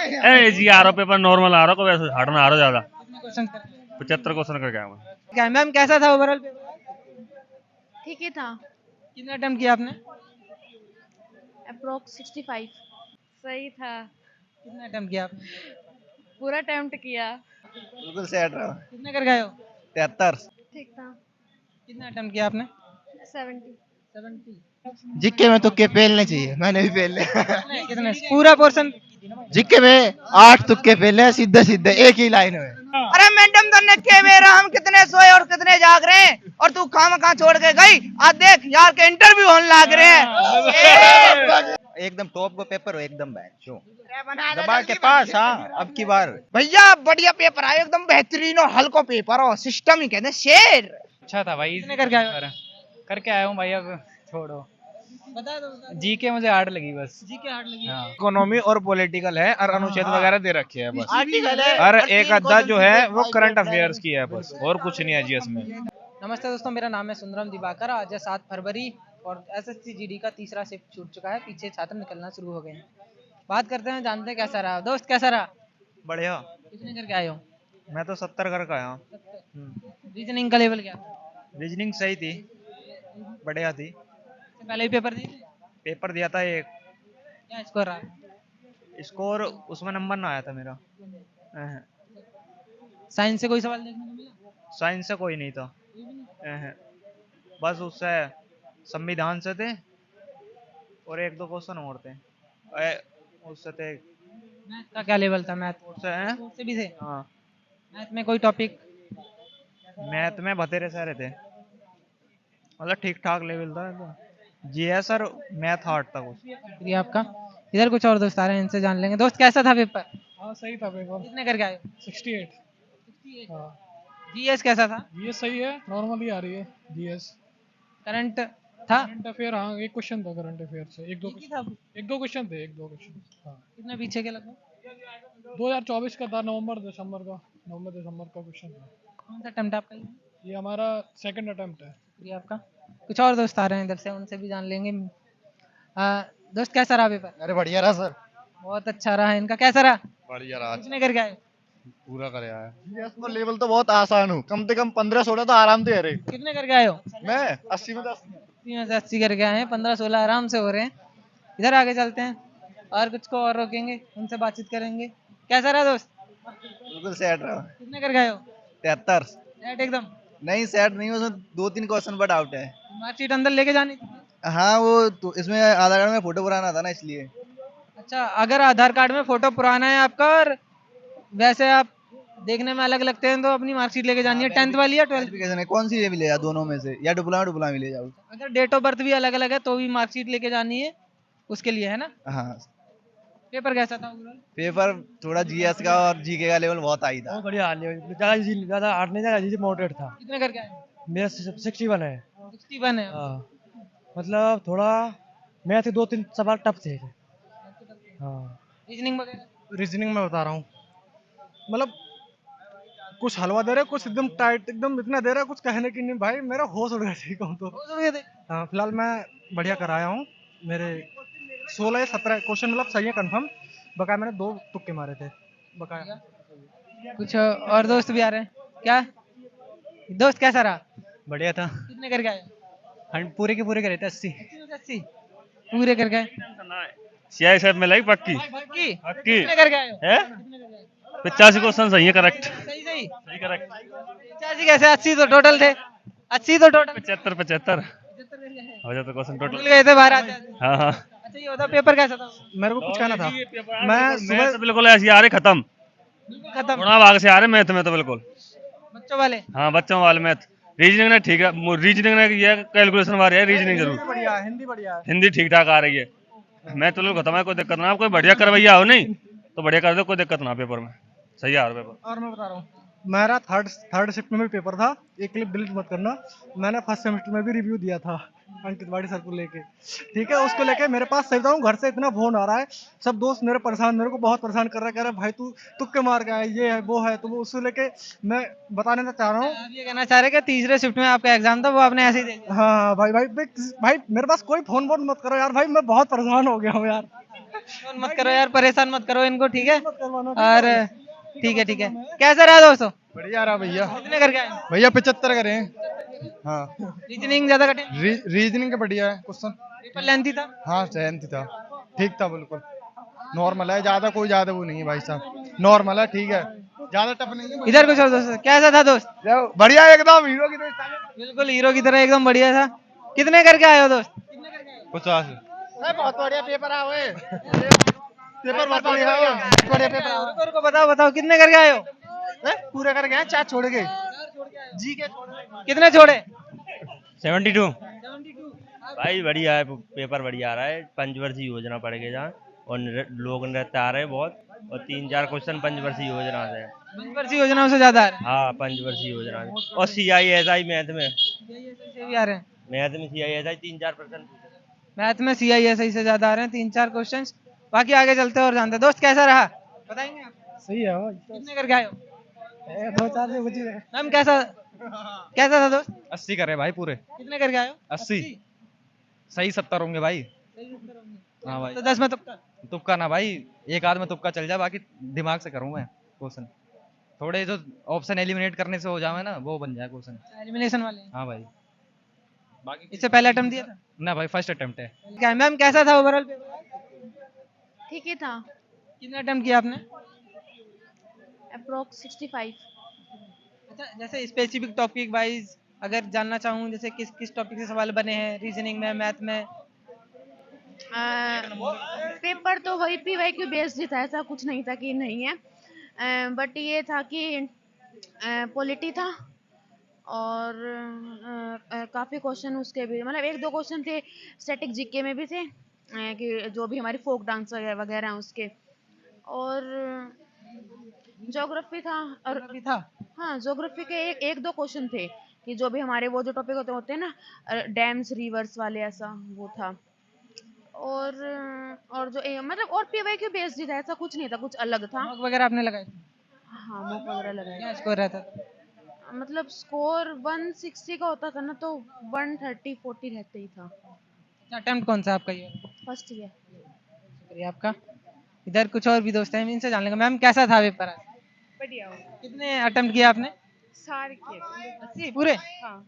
जी आ रहा paper normal आ रहा को वैसे हार्ड ना आ रहा ज्यादा। कितने क्वेश्चन करके 75 क्वेश्चन करके आया हूँ। क्या मैम कैसा था ओवरऑल पेपर? ठीक ही था। कितना अटेम्प्ट किया आपने? अप्रोक्स 65। सही था। कितना अटेम्प्ट किया आपने? पूरा अटेम्प्ट किया। बिल्कुल सेट रहा। कितने कर गए हो? 73। ठीक था। कितना अटेम्प्ट किया आपने? 70। 70। जिक्के में तुक्के फेलने चाहिए, मैंने भी फेल लिया। कितने पूरा पोर्शन? जिक्के में 8 तुक्के फेले सीधे सीधे एक ही लाइन में। अरे मैडम तो नक्के मेरा हम कितने सोए और कितने जाग रहे हैं और तू खाम खा छोड़ के गई। आज देख यार के इंटरव्यू होने लग रहे हैं। एकदम टॉप का पेपर हो, एकदम बैठ दबा के पास। हाँ अब की बार भैया बढ़िया पेपर आया एकदम बेहतरीन और हल्का पेपर हो सिस्टम ही कहते हैं शेर। अच्छा था भाई। कितने करके आए हो? करके आया हूँ भाई, अब छोड़ो। बता दो। जी के मुझे हार्ड लगी बस। जी के हार्ड लगी। हाँ। इकोनॉमी और पॉलिटिकल है और अनुच्छेद वगैरह दे रखे हैं बस। आर्टिकल है और एक आधा जो है वो करंट अफेयर्स की है बस, और कुछ नहीं है जीएस में। नमस्ते दोस्तों, मेरा नाम है सुंदरम दिवाकर। आज है 7 फरवरी और एसएससी जीडी का तीसरा शिफ्ट छूट चुका है। पीछे छात्र निकलना शुरू हो गए हैं। बात करते हैं, जानते हैं कैसा रहा। दोस्त कैसा रहा? बढ़िया। कितने करके आए हो? मैं तो 70 करके आया हूँ। रीजनिंग का लेवल क्या था? रीजनिंग सही थी, बढ़िया थी। इससे पहले भी पेपर दिए थे? पेपर दिया था एक, क्या स्कोर रहा? स्कोर उसमें नंबर ना आया था मेरा। साइंस से कोई सवाल देखने को मिला? साइंस से कोई नहीं था। बस उससे संविधान से थे और एक दो क्वेश्चन और थे। उससे थे। मैथ का क्या लेवल था? मैथ से भी थे? हाँ मैथ में कोई टॉपिक? मैथ में बतेरे सारे थे, मतलब ठीक ठाक लेवल था। जीएस और मैथ हार्ड था कुछ। शुक्रिया आपका। इधर कुछ और दोस्त आ रहे हैं, इनसे जान लेंगे। दोस्त कैसा था पेपर? हाँ सही था पेपर। कितने करके आए? 68। हाँ जीएस कैसा था? जीएस सही है, नॉर्मली आ रही है जीएस। करंट था? करंट अफेयर हाँ एक क्वेश्चन था करंट अफेयर से, एक दो क्वेश्चन थे, एक दो क्वेश्चन। हाँ कितना पीछे के लगभग? 2024 का था, नवंबर दिसंबर का क्वेश्चन था। कौन सा अटेम्प्ट आपका? ये हमारा सेकंड अटेम्प्ट है। शुक्रिया आपका। कुछ और दोस्त आ रहे हैं इधर से, उनसे भी जान लेंगे। दोस्त कैसा रहा पेपर? अरे बढ़िया रहा सर। बहुत अच्छा रहा। इनका कैसा रहा? बढ़िया रहा, कितने करके आए? पूरा करे आया। जीएस का लेवल तो बहुत आसान हूँ, कम से कम 15-16 तो आराम से। अरे कितने करके आए हो? मैं 80 में 10। 80 करके आए हैं। 15-16 आराम से हो रहे हैं। इधर आगे चलते हैं और कुछ को और रोकेंगे, उनसे बातचीत करेंगे। कैसा रहा दोस्त? बिल्कुल सेट रहा। कितने करके आए हो? 73। नेट एकदम? नहीं सेट नहीं, उसमें 2-3 क्वेश्चन पर डाउट है। मार्कशीट अंदर लेके जानी थी? हाँ वो तो इसमें आधार कार्ड में फोटो पुराना था ना, इसलिए। अच्छा, अगर आधार कार्ड में फोटो पुराना है आपका और वैसे आप देखने में अलग लगते हैं तो अपनी मार्कशीट लेके जानी है। 10th वाली या 12th? वेरिफिकेशन है, कौन सी मिलेगा दोनों में से, या डिप्लोमा मिले जाओ। अगर डेट ऑफ बर्थ भी अलग अलग है तो भी मार्कशीट लेके जानी है, उसके लिए है ना। हाँ पेपर कैसा था ओवरऑल? पेपर थोड़ा जीएस का और जीके का लेवल बहुत हाई था। बहुत बढ़िया ज्यादा हार्ड नहीं था, जी मॉडरेट था। कितने करके आए? मेरा 61 है। 61 है। मतलब थोड़ा मैथ के 2-3 सवाल टफ थे। हाँ रीजनिंग वगैरह? रीजनिंग में बता रहा हूँ, मतलब कुछ हलवा दे रहे, कुछ एकदम टाइट, एकदम इतना दे रहा कुछ कहने की नहीं भाई, मेरा होश उड़ गया। ठीक हूँ तो हाँ फिलहाल मैं बढ़िया कराया हूँ। मेरे 16 या 17 क्वेश्चन मतलब सही है कंफर्म, बकाया मैंने 2 तुक्के मारे थे बकाया। कुछ और दोस्त भी आ रहे हैं क्या? दोस्त कैसा रहा? बढ़िया था। कितने करके आए? पूरे के पूरे करे थे 80। 80 पूरे करके आए? सीआईएसएफ में लगी पक्की। कितने करके आए हो? है 85 क्वेश्चन सही है, करेक्ट। सही करेक्ट। 85 कैसे? 80 तो टोटल थे। 80 तो टोटल 75 हो जाता क्वेश्चन भूल टोटल। गए थे बाहर आते। हाँ हाँ अच्छा ये होता पेपर कैसा था? मेरे को कुछ कहना था, मैं सुबह तो बिल्कुल ऐसे आ रहे खत्म, खत्म? थोड़ा भाग से आ रहे मैथ में तो बिल्कुल। बच्चों वाले? हाँ बच्चों वाले मैथ। रीजनिंग ने ठीक है, रीजनिंग ने ये कैलकुलेशन वाले है, रीजनिंग जरूर। बढ़िया है, हिंदी बढ़िया है। हिंदी ठीक ठाक आ रही है। मैं तो खत्म है, कोई दिक्कत ना। आप कोई बढ़िया करवैया हो नहीं तो बढ़िया कर दो, कोई दिक्कत ना पेपर में। सही आ रहा पेपर। और मैं बता रहा हूँ, मेरा थर्ड शिफ्ट में भी पेपर था। एक क्लिप डिलीट मत करना, मैंने फर्स्ट सेमेस्टर में भी रिव्यू दिया था अंकित वाड़ी सर को लेके। ठीक है, उसको लेके मेरे पास सही बताऊं घर से इतना फोन आ रहा है, सब दोस्त मेरे को बहुत परेशान कर रहा है, कह रहे भाई तू तुक्के मार के आया, ये है वो है। तो वो उसको लेके मैं बताने चाह रहा हूँ। आप ये कहना चाह रहे कि तीसरे शिफ्ट में आपका एग्जाम था वो आपने ऐसे ही दे दिया? हाँ भाई भाई भाई मेरे पास कोई फोन वोन मत करो यार, भाई मैं बहुत परेशान हो गया हूँ यार। फोन मत करो यार, परेशान मत करो इनको, ठीक है। और ठीक है कैसा रहा दोस्तों? बढ़िया रहा भैया। कितने करके आए? भैया 75 करे हैं। हाँ रीजनिंग ज्यादा कठिन? रीजनिंग का बढ़िया है क्वेश्चन। पेपर लेंथी था? हाँ जयंती था, ठीक था बिल्कुल, नॉर्मल है, ज्यादा कोई ज्यादा वो नहीं है भाई साहब, नॉर्मल है, ठीक है, ज्यादा टफ नहीं है। इधर कुछ और दोस्त, कैसा था दोस्त? बढ़िया एकदम हीरो की तरह। बिल्कुल हीरो की तरह, एकदम बढ़िया था। कितने करके आए हो दोस्त? 50। बहुत बढ़िया पेपर आए हुए, पेपर बहुत बढ़िया है, बढ़िया पेपर। रुको बताओ कितने करके आए हो? पूरे करके आए, 4 छोड़ के जी के। कितने छोड़े? 72। भाई बढ़िया है, पेपर बढ़िया आ रहा है। पंचवर्षीय योजना पढ़ के जहाँ, और लोक नृत्य आ रहे हैं बहुत, और 3-4 क्वेश्चन पंचवर्षीय योजना से हैं। पंचवर्षीय योजनाओं से ज्यादा आ रहे हाँ पंचवर्षीय योजना से। और CISI मैथ में, हैं, भी आ रहे हैं। मैथ में CISI 3-4%। मैथ में CISI से ज्यादा आ रहे हैं, 3-4 क्वेश्चन। बाकी आगे चलते हैं और जानते हैं। दोस्त कैसा रहा, बताएंगे आप? सही है भाई। कितने करके आए हो? 2-4 से बची रहे। मैम कैसा था दोस्त? 80 करे भाई पूरे। कितने करके आए हो? 80 सही 70 होंगे भाई। हाँ भाई। तो 10 में तुक्का? तुक्का ना भाई, एक आध में तुक्का चल जाए, बाकी दिमाग से करूँ मैं क्वेश्चन। थोड़े जो ऑप्शन एलिमिनेट करने से हो जाए ना, वो बन जाए क्वेश्चन। एलिमिनेशन वाले? हाँ भाई। बाकी इससे पहले अटेम्प्ट दिया था? ना भाई, फर्स्ट अटेम्प्ट है। क्या मैम, कैसा था ओवरऑल पेपर? ठीक ही था। कितना अटेम्प्ट किया आपने? अप्रोक्स 65। अच्छा, जैसे स्पेसिफिक टॉपिक वाइज अगर जानना चाहूँ, जैसे किस किस टॉपिक से सवाल बने हैं, रीजनिंग में, मैथ में? पेपर तो वही PYQ बेस्ड ही था, ऐसा कुछ नहीं था कि नहीं है। बट ये था कि पॉलिटी था, और काफ़ी क्वेश्चन उसके भी, मतलब 1-2 क्वेश्चन थे स्टैटिक जीके में भी थे, कि जो भी हमारी फोक डांस वगैरह हैं उसके, और ज्योग्राफी था। और भी था? हाँ, ज्योग्राफी के 1-2 क्वेश्चन थे कि जो भी हमारे वो जो टॉपिक होते हैं ना, डैम्स रिवर्स वाले, ऐसा वो था। और जो मतलब और PYQ बेस्ड ही था, ऐसा कुछ नहीं था कुछ अलग था। मॉक वगैरह आपने लगाए थे? हाँ, मॉक वगैरह लगाए। क्या स्कोर रहता था? मतलब स्कोर 160 का होता था ना, तो 130-40 रहते ही था। अटेम्प्ट कौन सा आपका ये? First year. शुक्रिया आपका। इधर कुछ और भी दोस्त हैं, इनसे जान लेंगे। मैम कैसा था पेपर? बढ़िया। कितने अटेम्प्ट किया आपने? सारे किए। 80 पूरे? हाँ।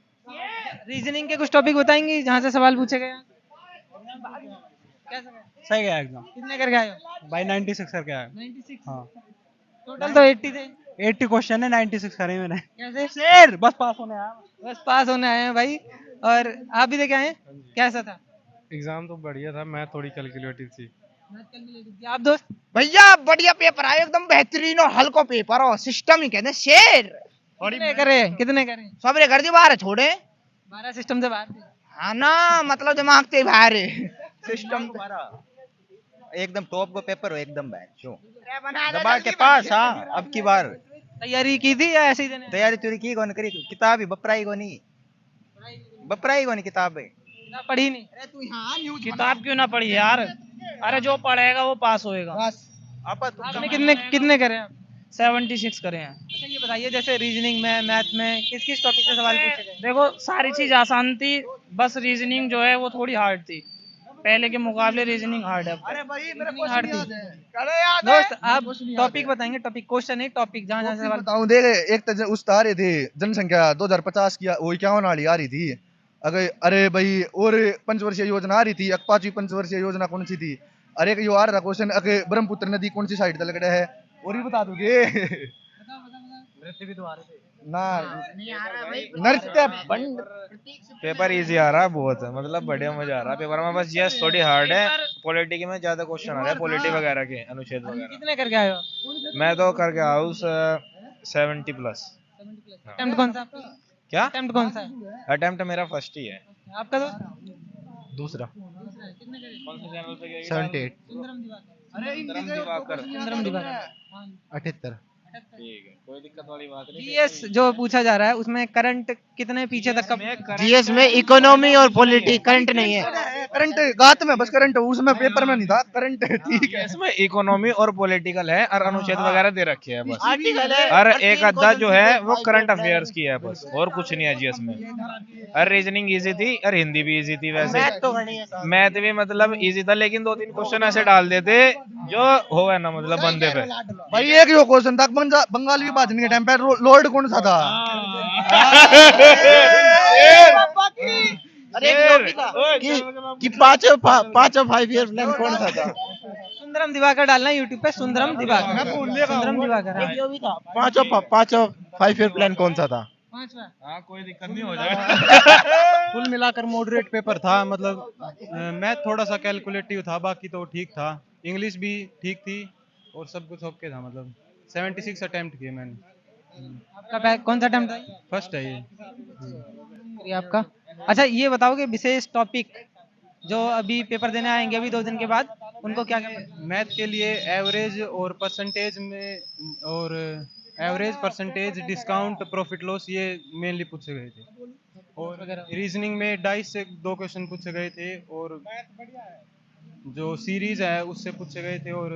रीजनिंग के कुछ टॉपिक बताएंगी जहाँ से सवाल पूछे गए? कैसा गया? सही गया एकदम कितने करके आए हो? भाई। 96 करके आया। 96? हाँ। टोटल तो 80 थे। 80 क्वेश्चन है, 96 करे मैंने। कैसे? शेर बस पास होने आया। बस पास होने आए हैं भाई। और आप भी देखे आए? कैसा था एग्जाम? तो बढ़िया था, मैं थोड़ी कैलकुलेटिव थी। आप दोस्त? भैया बढ़िया पेपर आया, एकदम बेहतरीन और हल्का पेपर, और सिस्टम ही कहते हैं शेर। कितने करे? सबरे घर दी बाहर छोड़े, 12 सिस्टम से बाहर थे। हाँ ना, मतलब दिमाग से बाहर है सिस्टम। एकदम टॉप का पेपर हो, एकदम बैचो दबा के पास। हाँ, अब की बार तैयारी की थी या ऐसे ही देने? तैयारी तुरी की कौन करी, किताब ही बपराई को नहीं, किताब है पढ़ी नहीं? किताब क्यों ना पढ़ी यार? अरे जो पढ़ेगा वो पास होएगा। आपने कितने करे आप? 76 करे हैं। अच्छा ये बताइए, जैसे रीजनिंग में, मैथ में किस किस टॉपिक से सवाल पूछे गए? देखो सारी चीज आसान थी, बस रीजनिंग जो है वो थोड़ी हार्ड थी। पहले के मुकाबले रीजनिंग हार्ड है। हार्ड थी। दोस्त आप टॉपिक बताएंगे? टॉपिक, क्वेश्चन नहीं, टॉपिक जहाँ जहाँ से सवाल। बताऊं देख, एक तो उस आ रही थी जनसंख्या 2050 की, वो 51 वाली आ रही थी। अरे भाई, और पंचवर्षीय योजना आ रही थी, 5वीं पंचवर्षीय योजना कौन सी थी? अरे यो आ रहा क्वेश्चन, ब्रह्मपुत्र नदी कौन सी साइड तक है, और ही बता दोगे ना। नृत्य पेपर इजी आ रहा है बहुत, मतलब बढ़िया मजा आ रहा है पेपर में। बस यस थोड़ी हार्ड है, पॉलिटी में ज्यादा क्वेश्चन आ रहे हैं, पॉलिटी वगैरह के, अनुच्छेद वगैरह। कितने करके आए हो? मैं तो करके आया हूँ 70+। अटेम्प्ट कौन सा आपका? क्या अटेम्प्ट कौन सा है? अटेम्प्ट मेरा फर्स्ट ही है। आपका तो दूसरा। कौन से चैनल पे गई? 78। सुंदरम दिवाकर। 78। ठीक है, कोई दिक्कत वाली बात नहीं। जीएस जो पूछा जा रहा है उसमें करंट कितने पीछे तक का जीएस में इकोनॉमी और पॉलिटी करंट नहीं है। करंट गात में बस करंट उसमें पेपर में नहीं था करंट ठीक है। इसमें इकोनॉमी और पॉलिटिकल है और अनुच्छेद वगैरह दे रखे हैं बस। आर्टिकल है और एक आधा जो है वो करंट अफेयर्स की है बस, और कुछ नहीं है जीएस में। और रीजनिंग इजी थी और हिंदी भी इजी थी वैसे। मैथ भी मतलब इजी था, लेकिन 2-3 क्वेश्चन ऐसे डाल देते जो हो है ना मतलब बंदे पे। भाई एक जो क्वेश्चन था बंगाली की बात नहीं टाइम पे लॉर्ड कौन सा था? अरे कि पांचों 5 ईयर प्लान कौन सा था? सुंदरम दिवाकर डालना यूट्यूब पे, सुंदरम दिवाकर, सुंदरम दिवाकर, हाँ। जो भी था पांचों 5 ईयर प्लान कौन सा था? हाँ कोई दिक्कत नहीं, हो जाएगा। कुल मिलाकर मॉडरेट पेपर था, मतलब मैथ थोड़ा सा कैलकुलेटिव था, बाकी तो ठीक था। इंग्लिश भी ठीक थी और सब कुछ ओके था, मतलब 76 अटेम्प्ट किए मैंने। आपका कौन सा अटेम्प्ट था? फर्स्ट है ये। शुक्रिया आपका। अच्छा ये बताओ कि विशेष टॉपिक जो अभी पेपर देने आएंगे अभी 2 दिन के बाद, उनको क्या क्या मैथ के लिए एवरेज और परसेंटेज में, और average, percentage, discount, profit loss, ये मेनली पूछे गए थे। और रीजनिंग में डाइस से 2 क्वेश्चन पूछे गए थे, और जो सीरीज है उससे पूछे गए थे, और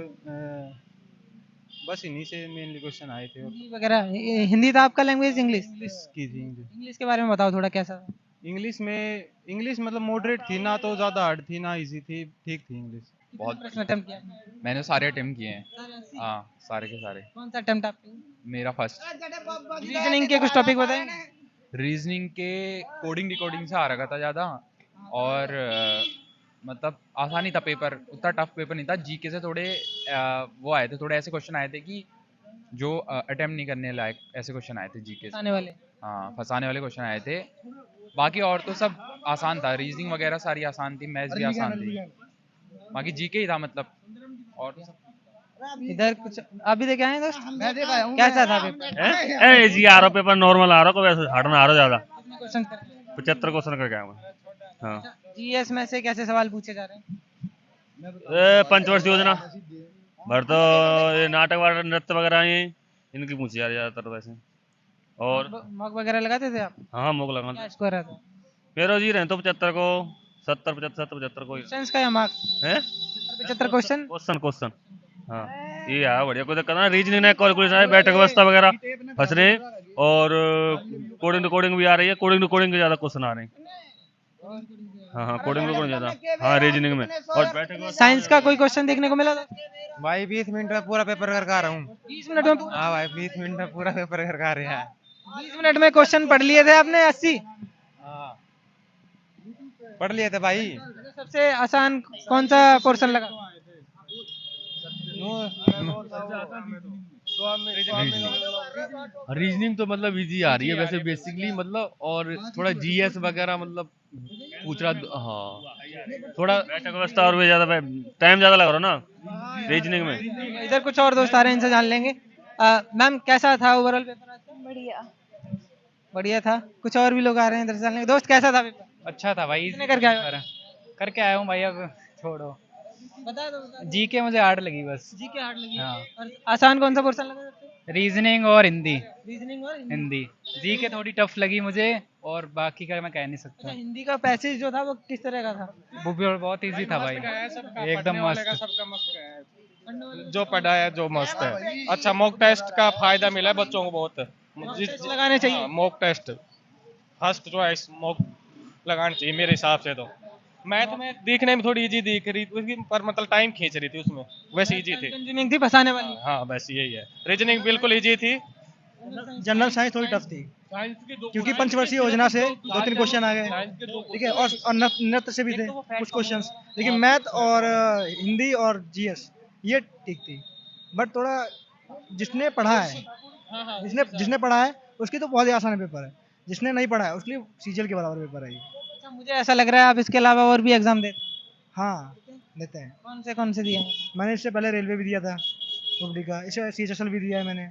बस इन्हीं से मेनली क्वेश्चन आए थे। वगैरह? हिंदी था आपका लैंग्वेज? इंग्लिश की थी। इंग्लिश के बारे में बताओ थोड़ा, कैसा? इंग्लिश मतलब मॉडरेट थी, ना तो ज्यादा हार्ड थी ना इजी थी, ठीक थी इंग्लिश। बहुत प्रश्न अटेम्प्ट किया? मैंने सारे अटेम्प्ट किए हैं। हाँ सारे के सारे। कौन सा अटेम्प्ट आपका? मेरा फर्स्ट। रीजनिंग के कुछ टॉपिक बताएंगे? रीजनिंग के कोडिंग डिकोडिंग से आ रखा था ज़्यादा, और मतलब आसानी था पेपर, उतना टफ पेपर नहीं था। जीके से थोड़े वो आए थे, थोड़े ऐसे क्वेश्चन आए थे कि जो अटेम्प्ट नहीं करने लायक ऐसे क्वेश्चन आए थे जीके से। फंसाने वाले? हाँ फंसाने वाले क्वेश्चन आए थे। बाकी और तो सब आसान था, रीजनिंग वगैरह सारी आसान थी, मैथ्स भी आसान थी, बाकी जीके ही था मतलब। और तो सब इधर कुछ अभी देखे आए दोस्त? मैं देखा हूं। कैसा था पेपर? इजी आ रहा पेपर, नॉर्मल आ रहा को वैसे हार्ड ना आ रहा ज्यादा। क्वेश्चन 75 क्वेश्चन करके आया मैं। हाँ जीएस में से कैसे सवाल पूछे जा रहे हैं? पंचवर्ष योजना भर तो ये नाटक वाटक नृत्य वगैरह ये इनकी पूछी जा रही है ज्यादातर वैसे। और मॉक वगैरह लगाते थे आप? हाँ मॉक लगा। क्या स्कोर रहता? मेरा जी रहे तो 75 को 70 75 को क्वेश्चंस का या मार्क्स है? 75 क्वेश्चन क्वेश्चन। हाँ ये है बढ़िया, कोई दिक्कत ना। रीजनिंग है, कैलकुलेशन है, बैठक व्यवस्था वगैरह फंस रहे हैं, और कोडिंग भी आ रही है। कोडिंग के ज्यादा क्वेश्चन आ रहे हैं। हाँ कोडिंग ज्यादा। हाँ रीजनिंग में। और बैठक साइंस का कोई क्वेश्चन देखने को मिला था? भाई 20 मिनट में पूरा पेपर करके आ रहा हूँ। 20 मिनट में? हाँ भाई 20 मिनट में पूरा पेपर करके आ रहे हैं। 20 मिनट में क्वेश्चन पढ़ लिए थे आपने 80? पढ़ लिए थे भाई। सबसे आसान कौन सा पोर्शन लगा? रीजनिंग तो मतलब इजी आ रही है वैसे बेसिकली, मतलब और थोड़ा जीएस वगैरह मतलब पूछ रहा। हाँ थोड़ा बैठक व्यवस्था और भी ज्यादा टाइम ज्यादा लग रहा ना रीजनिंग में। इधर कुछ और दोस्त आ रहे हैं, इनसे जान लेंगे। मैम कैसा था ओवरऑल पेपर? बढ़िया बढ़िया था। कुछ और भी लोग आ रहे हैं, इधर से जान लेंगे। दोस्त कैसा था पेपर? अच्छा था भाई। कितने करके आए? करके आया हूँ भाई, अब छोड़ो। बता दो। जीके मुझे हार्ड लगी बस। जीके हार्ड लगी? हाँ। और आसान कौन सा पोर्शन लगा? रीजनिंग और हिंदी। रीजनिंग और हिंदी। जीके थोड़ी टफ लगी मुझे, और बाकी का मैं कह नहीं सकता। हिंदी का पैसेज जो था वो किस तरह का था? वो भी बहुत इजी था भाई, एकदम मस्त। जो पढ़ा है जो मस्त है। अच्छा मॉक टेस्ट का फायदा मिला है बच्चों को बहुत। लगाने चाहिए mock test, first choice mock लगानी चाहिए मेरे हिसाब से। तो मैथ में देखने में थोड़ी इजी दिख रही थी, पर मतलब टाइम खींच रही थी उसमें, वैसे इजी थी। कंज्यूमिंग थी, फंसाने वाली। हाँ बस यही है। रीजनिंग बिल्कुल इजी थी। जनरल साइंस थोड़ी टफ थी क्योंकि पंचवर्षीय योजना से 2-3 क्वेश्चन आ गए, ठीक है, और नृत्य से भी थे कुछ क्वेश्चंस, लेकिन मैथ और हिंदी और जीएस ये ठीक थी। बट थोड़ा जिसने पढ़ा है, जिसने पढ़ा है उसकी तो बहुत ही आसान पेपर है, जिसने नहीं पढ़ा है उसके लिए सीजीएल के बराबर पेपर है ये। अच्छा, मुझे ऐसा लग रहा है आप इसके अलावा और भी एग्जाम देते हैं? हाँ देते हैं। कौन से दिए? मैंने इससे पहले रेलवे भी दिया था ग्रुप डी का, इससे सीएचएसएल भी दिया है मैंने,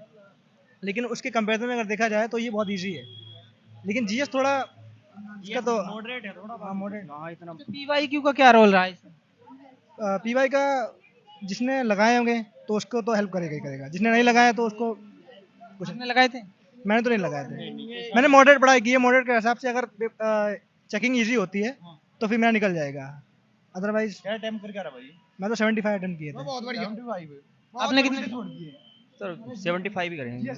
लेकिन उसके कंपेरिजन में अगर देखा जाए तो ये बहुत इजी है। लेकिन जीएस थोड़ा इसका तो मॉडरेट है थोड़ा। हाँ मॉडरेट। हाँ इतना। पीवाईक्यू का क्या रोल रहा है इसमें? पीवाई का जिसने लगाए होंगे तो उसको तो हेल्प करेगा ही करेगा, जिसने नहीं लगाया तो उसको क्वेश्चन आपने लगाए थे? मैंने तो नहीं लगाए थे, मैंने मॉडरेट पढ़ाई की है, मॉडरेट के हिसाब से अगर चेकिंग इजी होती है तो फिर मेरा निकल जाएगा, अदरवाइज क्या अटेम्प्ट करके आ रहा भाई? मैं तो 75 अटेम्प्ट किए थे। बहुत बढ़िया। आपने कितने छोड़ सर 75 ही करेंगे।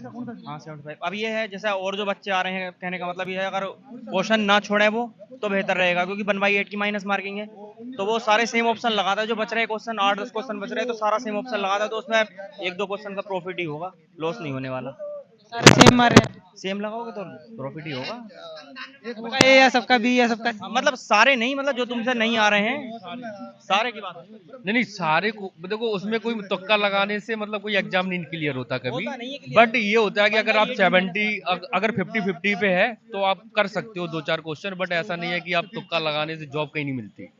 हाँ 75। अब ये है जैसा और जो बच्चे आ रहे हैं, कहने का मतलब ये है अगर क्वेश्चन ना छोड़े वो तो बेहतर रहेगा, क्योंकि 1/8 की माइनस मार्किंग है, तो वो सारे सेम ऑप्शन लगाता है। जो बच रहे क्वेश्चन 8-10 क्वेश्चन बच रहे हैं तो सारा सेम ऑप्शन लगाता है, तो उसमें 1-2 क्वेश्चन का प्रॉफिट ही होगा, लॉस नहीं होने वाला। सारे सेम मार रहे हैं? सेम लगाओगे तो प्रॉफिट ही होगा। सबका ए या सबका बी या सबका C? मतलब सारे नहीं, मतलब जो तुमसे नहीं आ रहे हैं सारे की बात है। नहीं सारे को देखो, उसमें कोई तुक्का लगाने से मतलब कोई एग्जाम नहीं क्लियर होता कभी, होता नहीं है clear। बट ये होता है कि अगर आप 70 अगर 50-50 पे है तो आप कर सकते हो 2-4 क्वेश्चन, बट ऐसा नहीं है कि आप तुक्का लगाने से जॉब कहीं नहीं मिलती।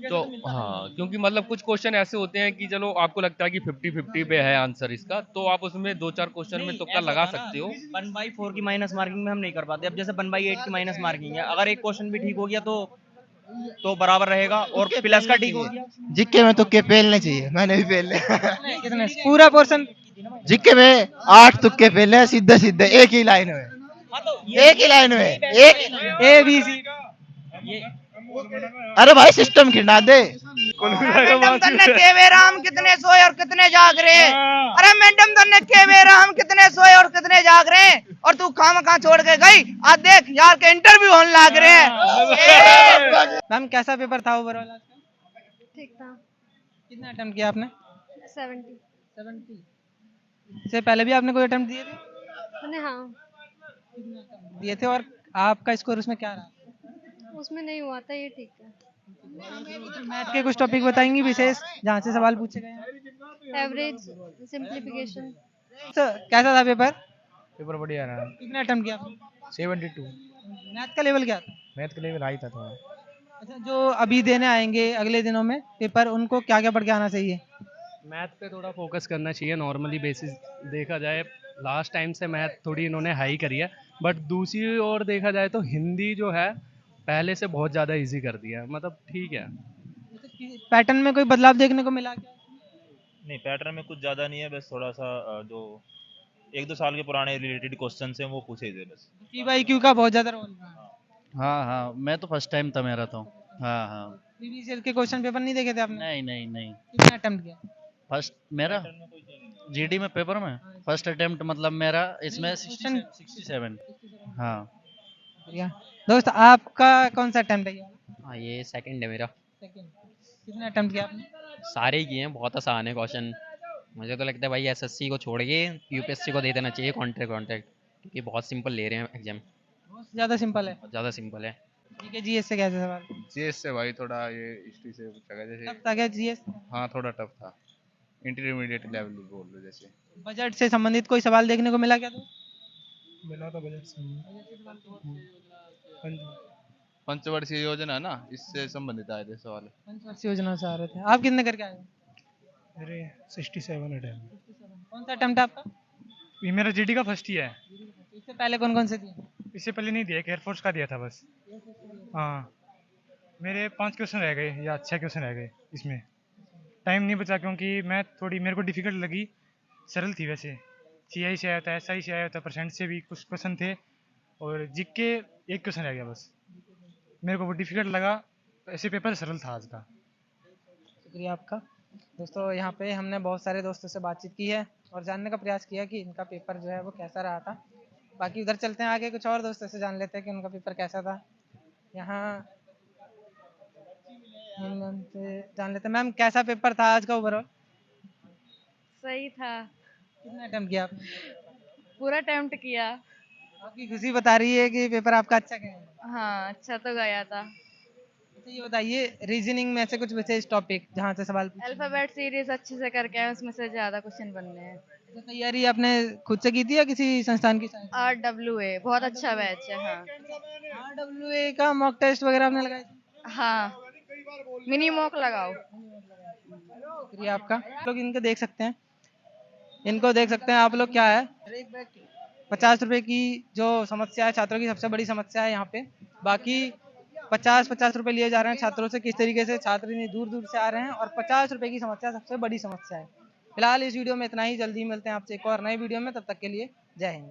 तो हाँ, क्योंकि मतलब कुछ क्वेश्चन ऐसे होते हैं कि चलो आपको लगता है कि 50-50 पे है आंसर इसका, तो आप उसमें 2-4 क्वेश्चन में तुक्का लगा सकते हो। 1/4 की माइनस मार्किंग में हम नहीं कर पाते। अब जैसे 1/8 की माइनस मार्किंग है, अगर एक क्वेश्चन भी ठीक हो गया तो बराबर रहेगा, और प्लस का ठीक हो गया। जिक्के में तुक्के पेलने चाहिए, मैंने भी पेल लिया। कितने पूरा पोर्शन? जिक्के में 8 तुक्के पेलने सीधे सीधे एक ही लाइन में, एक ही लाइन में, एक ए बी सी। अरे भाई सिस्टम खिंडा दे। मैडम तन्ने केवे राम कितने सोए और कितने जाग रहे हैं। अरे मैडम तन्ने केवे राम कितने सोए और कितने जाग रहे हैं, और तू खाम कहाँ छोड़ के गई। आज देख यार के इंटरव्यू होने लग रहे हैं। मैम कैसा पेपर था ओवरऑल आज का? ठीक था। कितना अटेम्प्ट किया आपने? 70। इससे पहले भी आपने कोई अटेम्प्ट दिए थे? मैंने हाँ दिए थे। और आपका स्कोर उसमें क्या रहा? उसमें नहीं हुआ था, ये ठीक है। मैथ के कुछ टॉपिक बताएंगी विशेष जहाँ से सवाल पूछे गए हैं? Average, simplification. कैसा था पेपर? पेपर बढ़िया रहा। कितने अटेम्प्ट किया आपने? 72। मैथ का लेवल क्या था? मैथ का लेवल हाई था थोड़ा। अच्छा, जो अभी देने आएंगे अगले दिनों में पेपर, उनको क्या क्या पढ़ के आना चाहिए? मैथ पे थोड़ा फोकस करना चाहिए। नॉर्मली बेसिस देखा जाए लास्ट टाइम से मैथ थोड़ी इन्होंने हाई करी है, बट दूसरी ओर देखा जाए तो हिंदी जो है पहले से बहुत ज़्यादा इजी कर दिया है, मतलब ठीक है। पैटर्न में कोई बदलाव देखने को मिला क्या? नहीं, पैटर्न में कुछ ज़्यादा नहीं है, बस थोड़ा सा जो 1-2 साल के पुराने रिलेटेड क्वेश्चन हैं वो पूछे थे बस। PYQ का बहुत ज़्यादा रोल रहा है। हाँ, मैं तो फर्स्ट टाइम था मेरा तो। हाँ। प्रीवियस के क्वेश्चन पेपर नहीं देखे थे आपने? नहीं। कितना अटेम्प्ट किया? फर्स्ट मेरा जीडी में पेपर में फर्स्ट अटेम्प्ट मतलब मेरा इसमें 67। हाँ। बढ़िया। दोस्त आपका कौन सा अटेम्प्ट है ये? हाँ, ये सेकंड है मेरा। कितने अटेम्प्ट किया आपने? सारे ही किए हैं, बहुत आसान है क्वेश्चन। मुझे तो लगता है भाई एसएससी को छोड़ के यूपीएससी को दे देना चाहिए कॉन्ट्रैक्ट, क्योंकि बहुत सिंपल ले रहे हैं एग्जाम। बहुत ज़्यादा सिंपल है। बहुत ज़्यादा सिंपल है। ठीक है, जीएस से कैसे सवाल? जीएस से भाई थोड़ा ये हिस्ट्री से पूछा गया जैसे। टफ था क्या जीएस? हाँ थोड़ा टफ था, इंटरमीडिएट लेवल बोल लो जैसे। बजट से संबंधित कोई सवाल देखने को मिला क्या? तो मिला था बजट से। पंचवर्षीय योजना है ना, इससे संबंधित आए थे सवाल। पंचवर्षीय योजना से आ रहे थे। आप कितने करके आए? मेरे 67 अटेम्प्ट। कौन सा अटेम्प्ट है आपका? ये मेरा जीडी का फर्स्ट ही है। इससे पहले कौन कौन से दिए? इससे पहले नहीं दिया, एयरफोर्स का दिया था बस। हाँ, मेरे 5 क्वेश्चन रह गए या 6 क्वेश्चन रह गए। इसमें टाइम नहीं बचा क्योंकि मैं थोड़ी मेरे को डिफिकल्ट लगी। सरल थी वैसे, CI से आया था, SI से आया था, परसेंट से भी कुछ क्वेश्चन थे, और जीके एक क्वेश्चन रह गया बस। मेरे को वो डिफिकल्ट लगा, ऐसे पेपर सरल था आज का। शुक्रिया आपका। दोस्तों, यहाँ पे हमने बहुत सारे दोस्तों से बातचीत की है और जानने का प्रयास किया कि इनका पेपर जो है वो कैसा रहा था। बाकी उधर चलते हैं आगे, कुछ और दोस्तों से जान लेते हैं कि उनका पेपर कैसा था। यहाँ जान लेते हैं। मैम कैसा पेपर था आज का ओवरऑल? सही था। कितना अटेम्प्ट किया आपने? पूरा अटेम्प्ट किया। आपकी खुशी बता रही है कि पेपर आपका अच्छा गया। हाँ, अच्छा तो गया था। अच्छा, ये बताइए रीजनिंग में से कुछ विशेष टॉपिक जहाँ से सवाल अल्फाबेट सीरीज अच्छे से करके आए, उसमें से ज्यादा क्वेश्चन बनने हैं। तो तैयारी आपने खुद से की थी या किसी संस्थान की? RWA बहुत अच्छा बैच है। हाँ, RWA का मॉक टेस्ट वगैरह आपने लगाए? हाँ, मिनी मॉक लगाओ। शुक्रिया आपका। आप लोग इनको देख सकते हैं, इनको देख सकते हैं आप लोग। क्या है 50 रुपए की जो समस्या है, छात्रों की सबसे बड़ी समस्या है यहाँ पे। बाकी 50-50 रुपए लिए जा रहे हैं छात्रों से। किस तरीके से छात्र दूर दूर से आ रहे हैं, और 50 रुपए की समस्या सबसे बड़ी समस्या है। फिलहाल इस वीडियो में इतना ही। जल्दी मिलते हैं आपसे एक और नए वीडियो में, तब तक के लिए जय हिंद।